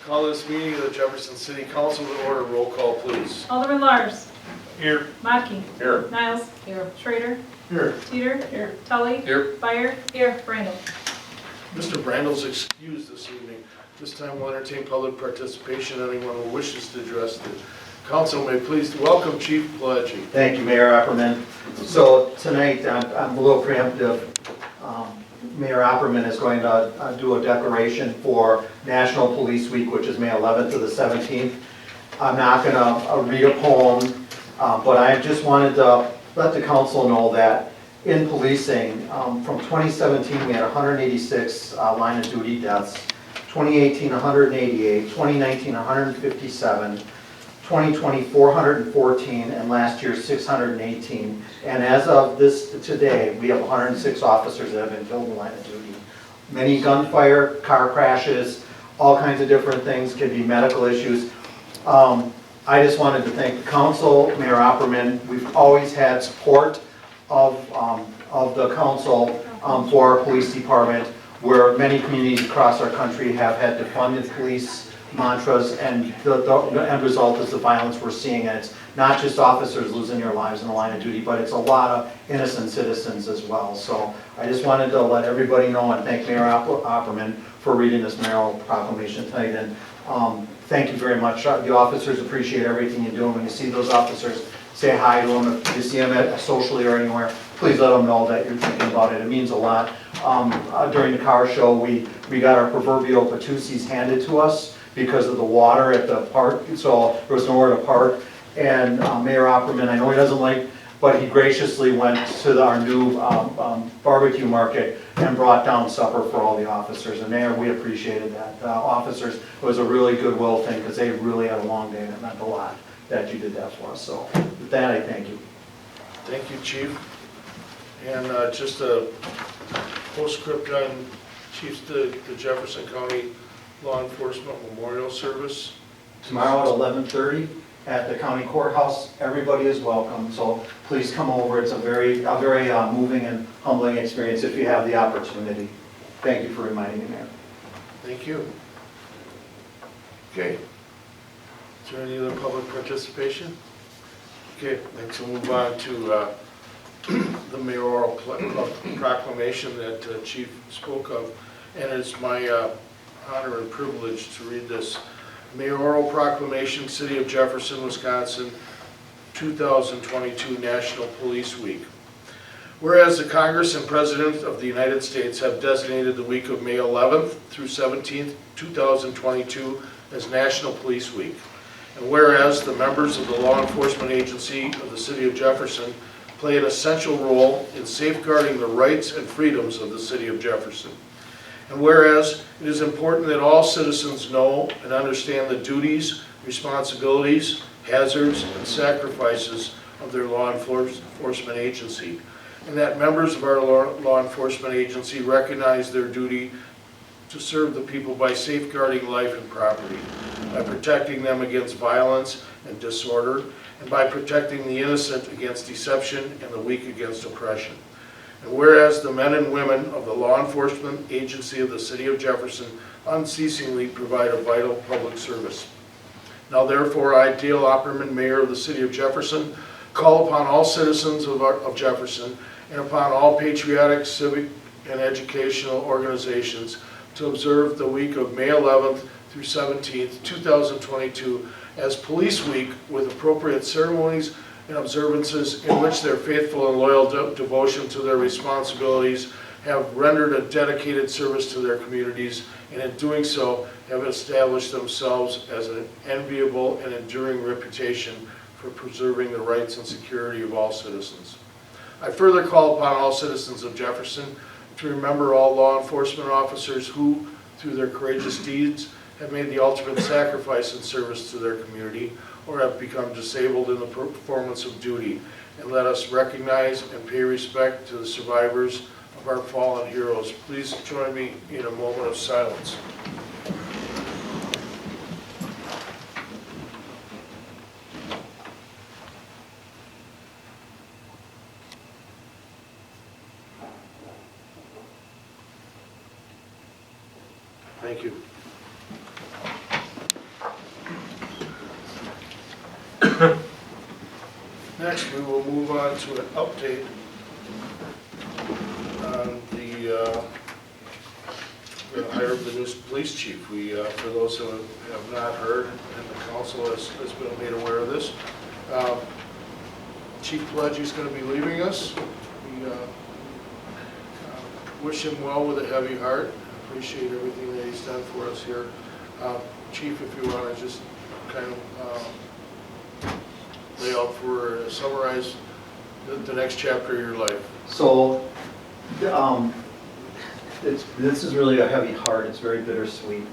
Call this meeting of the Jefferson City Council to order. Roll call, please. Alderman Lars. Here. Matkey. Here. Niles. Here. Schrader. Here. Teeter. Here. Tully. Here. Byer. Here. Brandel. Mr. Brandel's excused this evening. This time we'll entertain public participation. Anyone who wishes to address the council may please welcome Chief Pileggi. Thank you, Mayor Opperman. So tonight, I'm a little preemptive. Mayor Opperman is going to do a declaration for National Police Week, which is May 11th to the 17th. I'm not going to read a poem, but I just wanted to let the council know that in policing, from 2017, we had 186 line of duty deaths, 2018, 188, 2019, 157, 2020, 414, and last year, 618. And as of today, we have 106 officers that have been killed in line of duty. Many gunfire, car crashes, all kinds of different things, could be medical issues. I just wanted to thank the council, Mayor Opperman. We've always had support of the council for our police department, where many communities across our country have had defunded police mantras, and the end result is the violence we're seeing. And it's not just officers losing their lives in the line of duty, but it's a lot of innocent citizens as well. So I just wanted to let everybody know and thank Mayor Opperman for reading this Mayoral Proclamation tonight. And thank you very much. The officers appreciate everything you do. And when you see those officers, say hi to them. If you see them socially or anywhere, please let them know that you're thinking about it. It means a lot. During the car show, we got our proverbial Patusi's handed to us because of the water at the park, so there was nowhere to park. And Mayor Opperman, I know he doesn't like, but he graciously went to our new barbecue market and brought down supper for all the officers. And Mayor, we appreciated that. Officers, it was a really goodwill thing because they really had a long day and it meant a lot that you did that for us. So with that, I thank you. Thank you, Chief. And just a postscript on Chief's the Jefferson County Law Enforcement Memorial Service. Tomorrow at 11:30 at the county courthouse, everybody is welcome. So please come over. It's a very moving and humbling experience if you have the opportunity. Thank you for reminding me, Mayor. Thank you. Okay. Is there any other public participation? Okay, next we'll move on to the Mayoral Proclamation that Chief spoke of. And it's my honor and privilege to read this. Mayoral Proclamation, City of Jefferson, Wisconsin, 2022 National Police Week. Whereas the Congress and President of the United States have designated the week of May 11th through 17th, 2022 as National Police Week. And whereas the members of the law enforcement agency of the City of Jefferson play an essential role in safeguarding the rights and freedoms of the City of Jefferson. And whereas it is important that all citizens know and understand the duties, responsibilities, hazards, and sacrifices of their law enforcement agency, and that members of our law enforcement agency recognize their duty to serve the people by safeguarding life and property, by protecting them against violence and disorder, and by protecting the innocent against deception and the weak against oppression. And whereas the men and women of the law enforcement agency of the City of Jefferson unceasingly provide a vital public service. Now therefore, I, Dale Opperman, Mayor of the City of Jefferson, call upon all citizens of Jefferson and upon all patriotic, civic, and educational organizations to observe the week of May 11th through 17th, 2022 as Police Week with appropriate ceremonies and observances in which their faithful and loyal devotion to their responsibilities have rendered a dedicated service to their communities, and in doing so have established themselves as an enviable and enduring reputation for preserving the rights and security of all citizens. I further call upon all citizens of Jefferson to remember all law enforcement officers who, through their courageous deeds, have made the ultimate sacrifice in service to their community or have become disabled in the performance of duty. And let us recognize and pay respect to the survivors of our fallen heroes. Please join me in a moment of silence. Thank you. Next, we will move on to an update on the hire of the new police chief. We, for those who have not heard, and the council has been made aware of this, Chief Pileggi is going to be leaving us. We wish him well with a heavy heart. Appreciate everything that he's done for us here. Chief, if you want to just kind of lay out summarize the next chapter of your life. So, this is really a heavy heart. It's very bittersweet.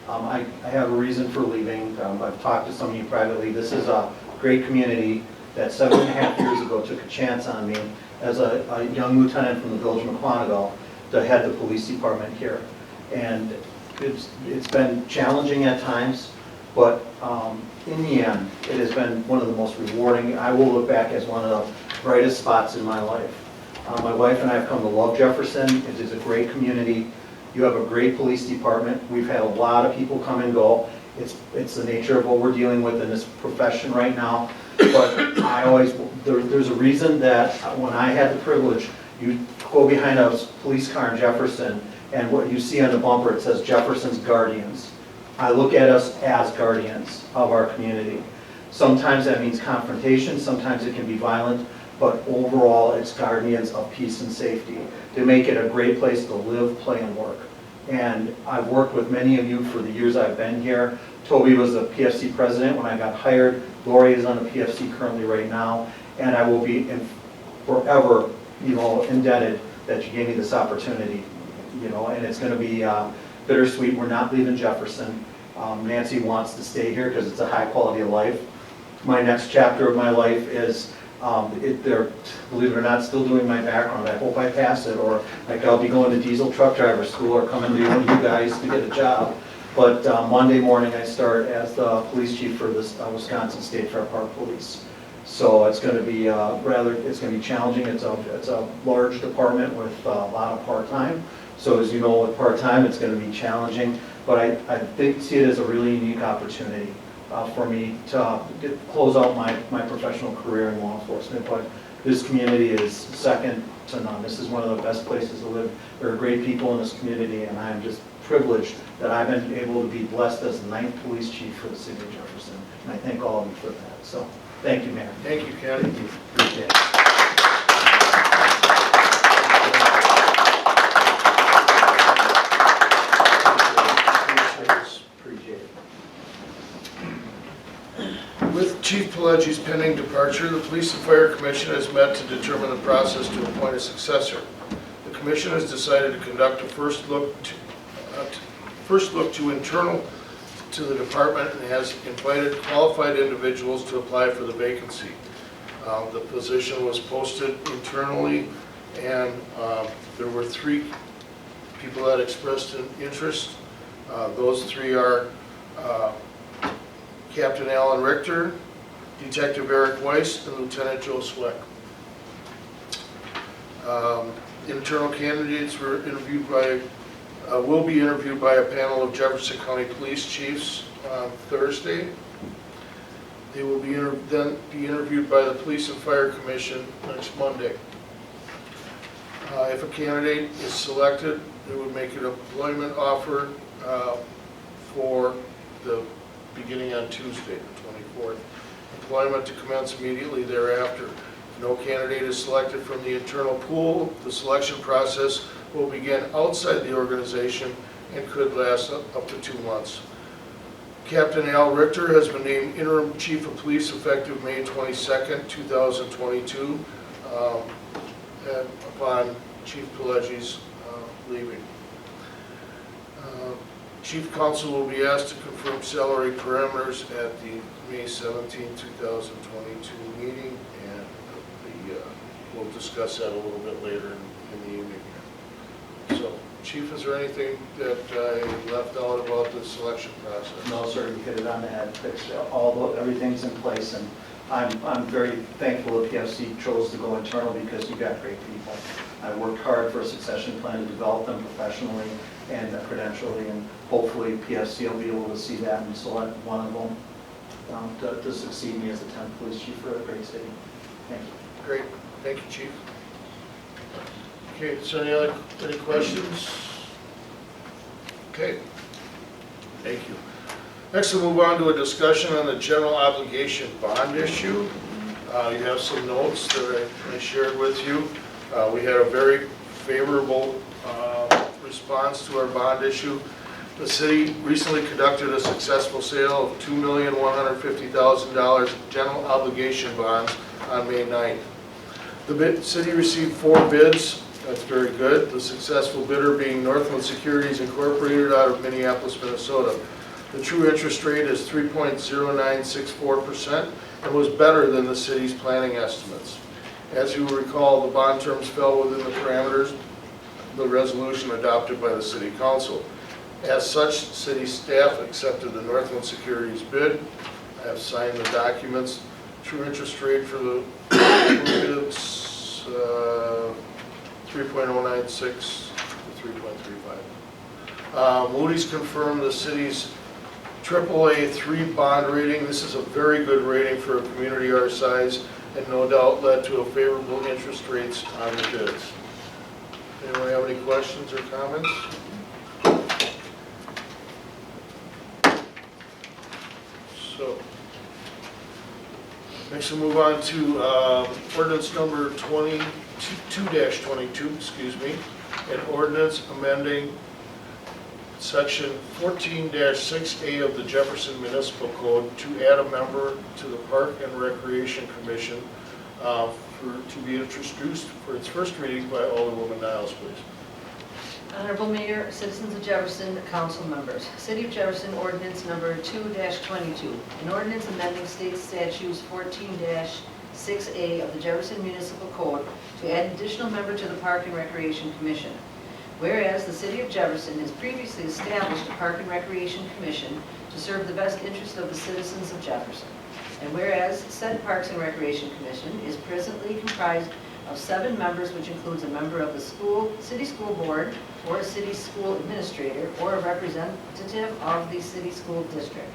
I have a reason for leaving. I've talked to some of you privately. This is a great community that 7.5 years ago took a chance on me as a young lieutenant from the village of McQuantigo to head the police department here. And it's been challenging at times, but in the end, it has been one of the most rewarding. I will look back as one of the brightest spots in my life. My wife and I have come to love Jefferson. It is a great community. You have a great police department. We've had a lot of people come and go. It's the nature of what we're dealing with in this profession right now. But there's a reason that when I had the privilege, you go behind a police car in Jefferson, and what you see on the bumper, it says Jefferson's Guardians. I look at us as guardians of our community. Sometimes that means confrontation, sometimes it can be violent, but overall it's guardians of peace and safety to make it a great place to live, play, and work. And I've worked with many of you for the years I've been here. Toby was the PFC president when I got hired. Lori is on the PFC currently right now, and I will be forever, indebted that you gave me this opportunity. And it's going to be bittersweet. We're not leaving Jefferson. Nancy wants to stay here because it's a high quality of life. My next chapter of my life is, they're, believe it or not, still doing my background. I hope I pass it, or like I'll be going to diesel truck driver school or coming to one of you guys to get a job. But Monday morning I start as the police chief for this Wisconsin State Fair Park Police. So it's going to be it's going to be challenging. It's a large department with a lot of part-time. So as you know, with part-time, it's going to be challenging. But I see it as a really unique opportunity for me to close out my professional career in law enforcement. But this community is second to none. This is one of the best places to live. There are great people in this community, and I'm just privileged that I've been able to be blessed as the 9th police chief for the city of Jefferson. And I thank all of you for that. So thank you, Mayor. Thank you, Ken. Thank you. Appreciate it. With Chief Pileggi's pending departure, the Police and Fire Commission has met to determine the process to appoint a successor. The commission has decided to conduct a first look internal to the department and has invited qualified individuals to apply for the vacancy. The position was posted internally, and there were 3 people that expressed an interest. Those 3 are Captain Alan Richter, Detective Eric Weiss, and Lieutenant Joe Sweck. Internal candidates were will be interviewed by a panel of Jefferson County Police Chiefs on Thursday. They will then be interviewed by the Police and Fire Commission next Monday. If a candidate is selected, they would make an employment offer for the beginning on Tuesday, the 24th. Employment to commence immediately thereafter. If no candidate is selected from the internal pool, the selection process will begin outside the organization and could last up to 2 months. Captain Al Richter has been named Interim Chief of Police effective May 22nd, 2022, upon Chief Pileggi's leaving. Chief Counsel will be asked to confirm salary parameters at the May 17, 2022 meeting, and we'll discuss that a little bit later in the evening. So, Chief, is there anything that I left out about the selection process? No, sir, you hit it on the head. Everything's in place, and I'm very thankful that PFC chose to go internal because you got great people. I worked hard for a succession plan to develop them professionally and credentially, and hopefully PFC will be able to see that and select one of them. to succeed me as the 10th police chief for a great city. Thank you. Great, thank you, Chief. Okay, so any questions? Okay, thank you. Next, we'll move on to a discussion on the general obligation bond issue. You have some notes that I shared with you. We had a very favorable response to our bond issue. The city recently conducted a successful sale of $2,150,000 general obligation bonds on May 9th. The city received 4 bids. That's very good. The successful bidder being Northland Securities Incorporated out of Minneapolis, Minnesota. The true interest rate is 3.0964% and was better than the city's planning estimates. As you will recall, the bond terms fell within the parameters of the resolution adopted by the City Council. As such, city staff accepted the Northland Securities bid. I have signed the documents. True interest rate for the bids, 3.096 to 3.35. Moody's confirmed the city's AAA 3 bond rating. This is a very good rating for a community our size, and no doubt led to a favorable interest rates on the bids. Anyone have any questions or comments? So, next we'll move on to ordinance number 22-22, excuse me, an ordinance amending section 14-6A of the Jefferson Municipal Code to add a member to the Park and Recreation Commission to be introduced for its first reading by Alderwoman Niles, please. Honorable Mayor, citizens of Jefferson, council members. City of Jefferson Ordinance Number 2-22. An ordinance amending state statutes 14-6A of the Jefferson Municipal Code to add an additional member to the Park and Recreation Commission. Whereas the City of Jefferson has previously established a Park and Recreation Commission to serve the best interest of the citizens of Jefferson. And whereas said Parks and Recreation Commission is presently comprised of 7 members, which includes a member of the city school board, or a city school administrator, or a representative of the city school district.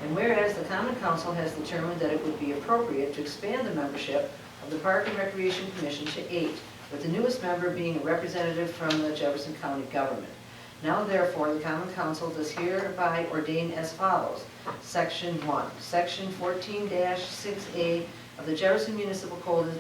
And whereas the Common Council has determined that it would be appropriate to expand the membership of the Park and Recreation Commission to 8, with the newest member being a representative from the Jefferson County government. Now therefore, the Common Council does hereby ordain as follows. Section 1. Section 14-6A of the Jefferson Municipal Code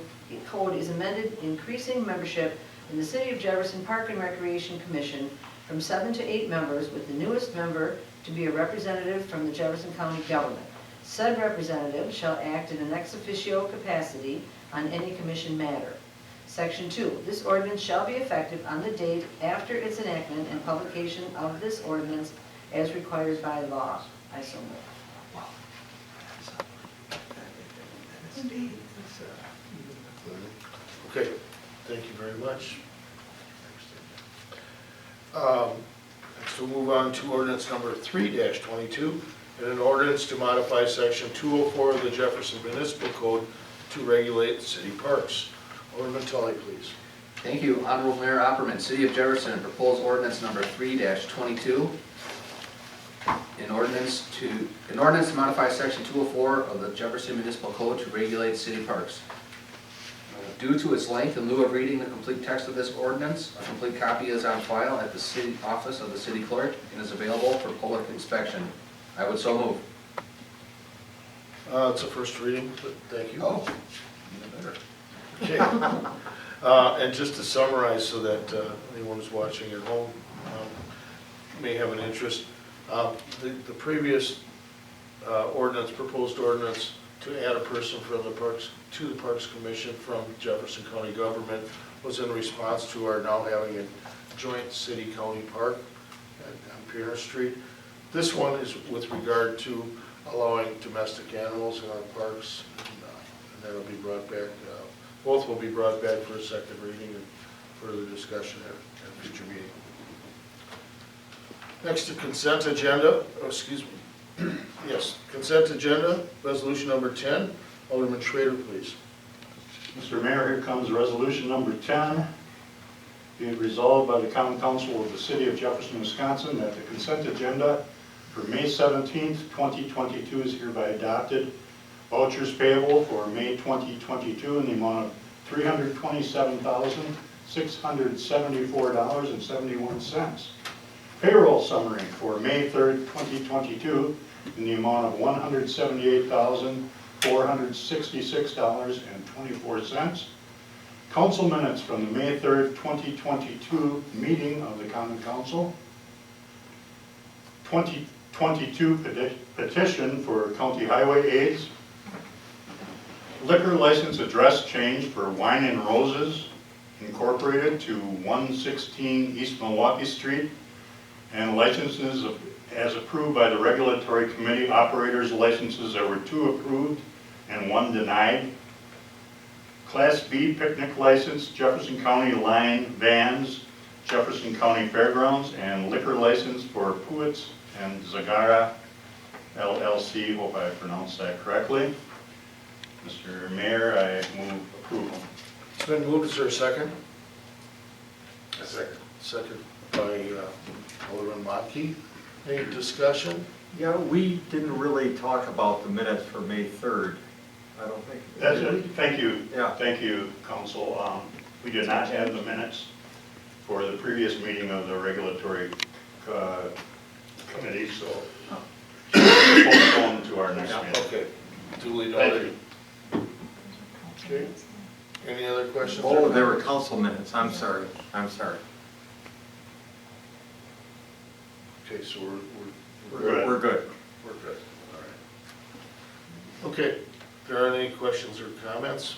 is amended, increasing membership in the City of Jefferson Park and Recreation Commission from 7 to 8 members, with the newest member to be a representative from the Jefferson County government. Said representative shall act in an ex officio capacity on any commission matter. Section 2. This ordinance shall be effective on the date after its enactment and publication of this ordinance as required by law. I so move. Okay, thank you very much. Next we'll move on to ordinance number 3-22, and an ordinance to modify section 204 of the Jefferson Municipal Code to regulate city parks. Alderman Tully, please. Thank you. Honorable Mayor Opperman, City of Jefferson, proposed ordinance number 3-22. An ordinance to modify section 204 of the Jefferson Municipal Code to regulate city parks. Due to its length, in lieu of reading the complete text of this ordinance, a complete copy is on file at the city office of the city clerk and is available for public inspection. I would so move. It's a first reading, but thank you. Oh, even better. Okay. And just to summarize so that anyone who's watching at home may have an interest, the previous proposed ordinance to add a person from the Parks to the Parks Commission from Jefferson County government was in response to our now having a joint city-county park on Pierre Street. This one is with regard to allowing domestic animals in our parks, and that'll be brought back. Both will be brought back for a second reading and further discussion at a future meeting. Next, the consent agenda. Oh, excuse me. Yes, consent agenda, resolution number 10. Alderman Schrader, please. Mr. Mayor, here comes resolution number 10. Be it resolved by the Common Council of the City of Jefferson, Wisconsin, that the consent agenda for May 17th, 2022 is hereby adopted. Vouchers payable for May 2022 in the amount of $327,674.71. Payroll summary for May 3rd, 2022 in the amount of $178,466.24. Council minutes from the May 3rd, 2022 meeting of the Common Council. 2022 petition for county highway aids. Liquor license address change for Wine and Roses Incorporated to 116 East Milwaukee Street, and licenses as approved by the regulatory committee. Operators licenses, there were 2 approved and 1 denied. Class B picnic license, Jefferson County Line Vans, Jefferson County Fairgrounds, and liquor license for Puitz and Zagara LLC, hope I pronounced that correctly. Mr. Mayor, I move approval. It's been moved, is there a second? A second. Second by Alderman Matkey. Any discussion? Yeah, we didn't really talk about the minutes for May 3rd. I don't think. That's it, thank you. Yeah. Thank you, council. We did not have the minutes for the previous meeting of the regulatory committee, so we'll postpone to our next meeting. Okay, duly Thank noted. you. Okay, any other questions? Oh, they were council minutes, I'm sorry. Okay, so we're We're good. good. We're good. We're good, all right. Okay, if there aren't any questions or comments,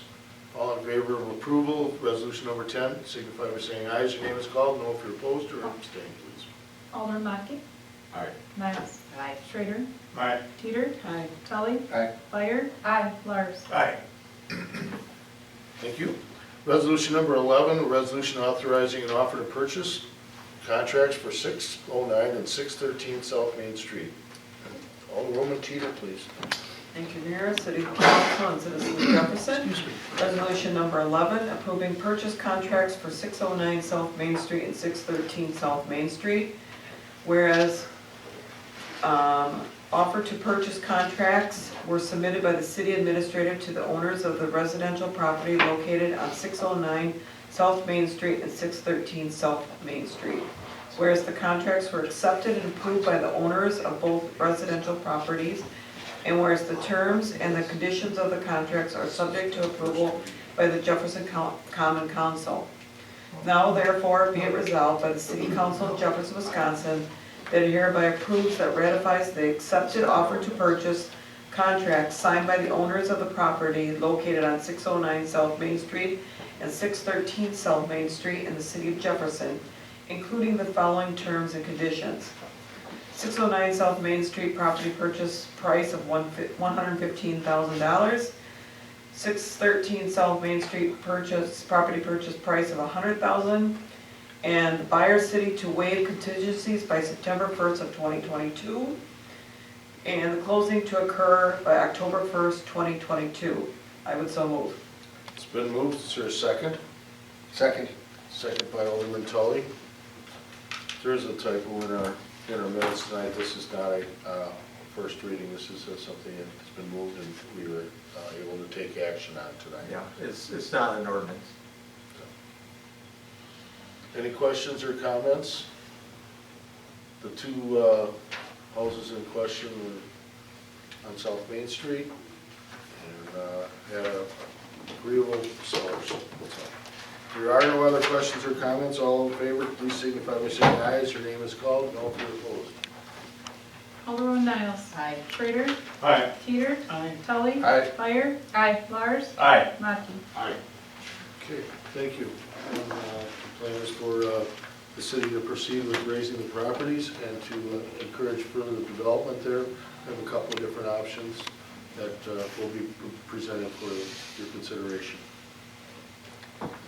all in favor of approval of resolution number 10, signify by saying aye as your name is called. No if you're opposed or abstained, please. Alderman Matkey. Aye. Miles. Aye. Schrader. Aye. Teeter. Aye. Tully. Aye. Fire. Aye. Lars. Aye. Thank you. Resolution number 11, a resolution authorizing an offer to purchase contracts for 609 and 613 South Main Street. Alderwoman Teeter, please. Thank you, Mayor, City Council, and citizens of Jefferson. Resolution number 11, approving purchase contracts for 609 South Main Street and 613 South Main Street. Whereas offer to purchase contracts were submitted by the city administrator to the owners of the residential property located on 609 South Main Street and 613 South Main Street. Whereas the contracts were accepted and approved by the owners of both residential properties, and whereas the terms and the conditions of the contracts are subject to approval by the Jefferson Common Council. Now therefore be it resolved by the City Council of Jefferson, Wisconsin, that it hereby approves that ratifies the accepted offer to purchase contract signed by the owners of the property located on 609 South Main Street and 613 South Main Street in the city of Jefferson, including the following terms and conditions. 609 South Main Street property purchase price of $115,000. 613 South Main Street property purchase price of $100,000. And buyer city to waive contingencies by September 1st of 2022. And the closing to occur by October 1st, 2022. I would so move. It's been moved, is there a second? Second. Second by Alderman Tully. There is a typo in our minutes tonight. This is not a first reading. This is something that's been moved and we were able to take action on tonight. Yeah, it's not an ordinance. Any questions or comments? The 2 houses in question were on South Main Street and had agreeable sellers. If there are no other questions or comments, all in favor, please signify by saying aye as your name is called. No if you're opposed. Alderman Miles. Aye. Schrader. Aye. Teeter. Aye. Tully. Aye. Fire. Aye. Lars. Aye. Matkey. Aye. Okay, thank you. And, plan is for the city to proceed with raising the properties and to encourage further development there. We have a couple of different options that will be presented for your consideration.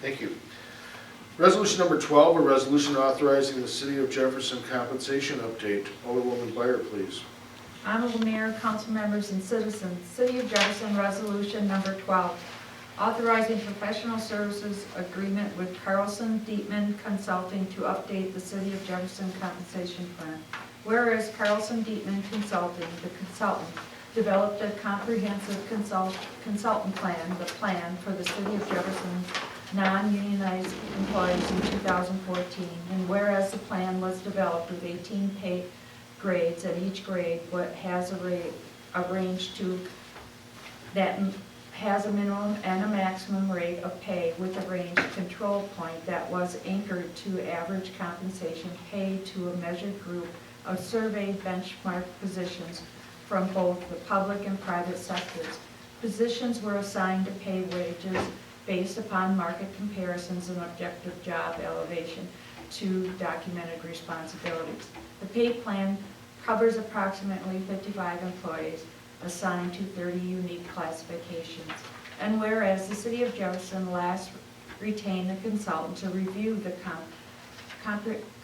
Thank you. Resolution number 12, a resolution authorizing the City of Jefferson compensation update. Alderwoman Byer, please. Honorable Mayor, council members, and citizens, City of Jefferson Resolution Number 12, Authorizing professional services agreement with Carlson, Dietman Consulting to update the City of Jefferson compensation plan. Whereas Carlson, Dietman Consulting, the consultant, developed a comprehensive consultant plan, the plan for the City of Jefferson's non-unionized employees in 2014. And whereas the plan was developed with 18 pay grades, and each grade has a range to that has a minimum and a maximum rate of pay with a range control point that was anchored to average compensation paid to a measured group of surveyed benchmark positions from both the public and private sectors. Positions were assigned to pay wages based upon market comparisons and objective job elevation to documented responsibilities. The pay plan covers approximately 55 employees assigned to 30 unique classifications. And whereas the City of Jefferson last retained a consultant to review the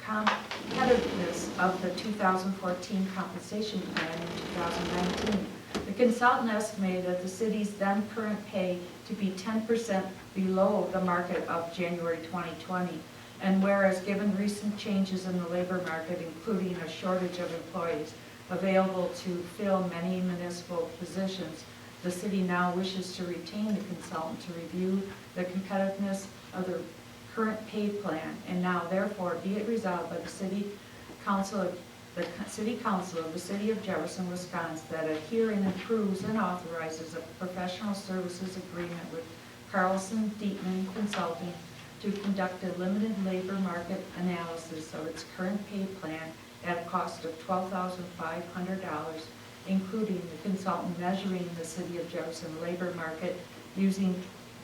competitiveness of the 2014 compensation plan in 2019, the consultant estimated the city's then current pay to be 10% below the market of January 2020. And whereas given recent changes in the labor market, including a shortage of employees available to fill many municipal positions, the city now wishes to retain the consultant to review the competitiveness of the current pay plan. And now therefore be it resolved by the City Council of the City of Jefferson, Wisconsin, that it herein approves and authorizes a professional services agreement with Carlson, Dietman Consulting to conduct a limited labor market analysis of its current pay plan at a cost of $12,500, including the consultant measuring the City of Jefferson labor market using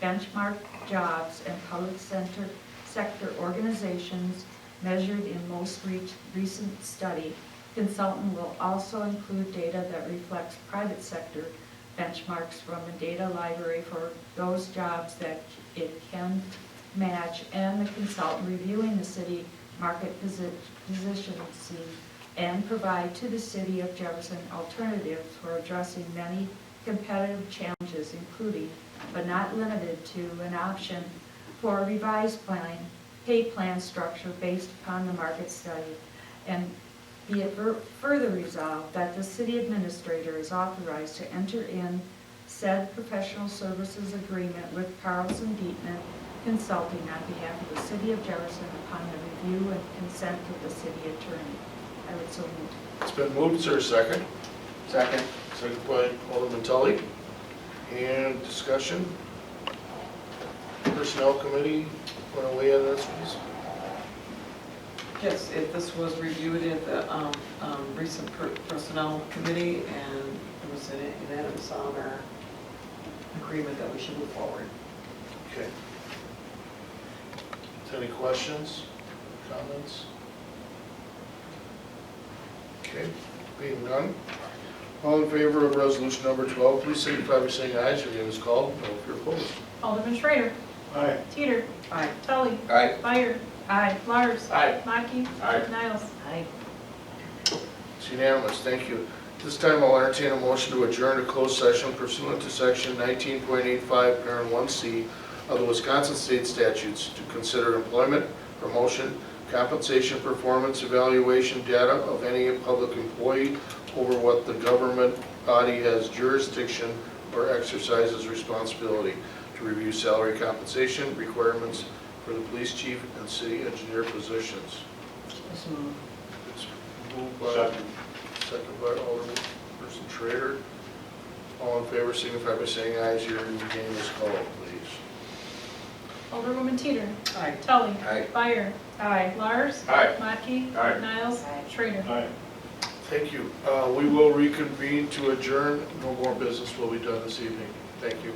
benchmark jobs and public sector organizations measured in most recent study. Consultant will also include data that reflects private sector benchmarks from a data library for those jobs that it can match, and the consultant reviewing the city market positions and provide to the City of Jefferson alternatives for addressing many competitive challenges, including but not limited to an option for a revised pay plan structure based upon the market study. And be it further resolved that the city administrator is authorized to enter in said professional services agreement with Carlson Dietman Consulting on behalf of the City of Jefferson upon the review and consent of the city attorney. I would so move. It's been moved, is there a second? Second. Second by Alderman Tully. And discussion? Personnel Committee, want to weigh in on this, please? Yes, this was reviewed at the recent personnel committee, and it was unanimous on our agreement that we should move forward. Okay. Any questions, comments? Okay, being none. All in favor of resolution number 12, please signify by saying aye. Your name is called. No, if you're opposed. Alderman Schrader. Aye. Teeter. Aye. Tully. Aye. Fire. Aye. Lars. Aye. Mackey. Aye. Niles. Aye. It's unanimous, thank you. This time I'll entertain a motion to adjourn to closed session pursuant to section 19.85, parent 1C of the Wisconsin State Statutes to consider employment, promotion, compensation, performance, evaluation, data of any public employee over what the government body has jurisdiction or exercises responsibility, to review salary compensation requirements for the police chief and city engineer positions. So moved. It's moved by, Second. second by Alderperson Schrader. All in favor, signify by saying aye as your name is called, please. Alderwoman Teeter. Aye. Tully. Aye. Fire. Aye. Lars. Aye. Mackey. Aye. Niles. Aye. Schrader. Aye. Thank you. We will reconvene to adjourn. No more business will be done this evening. Thank you.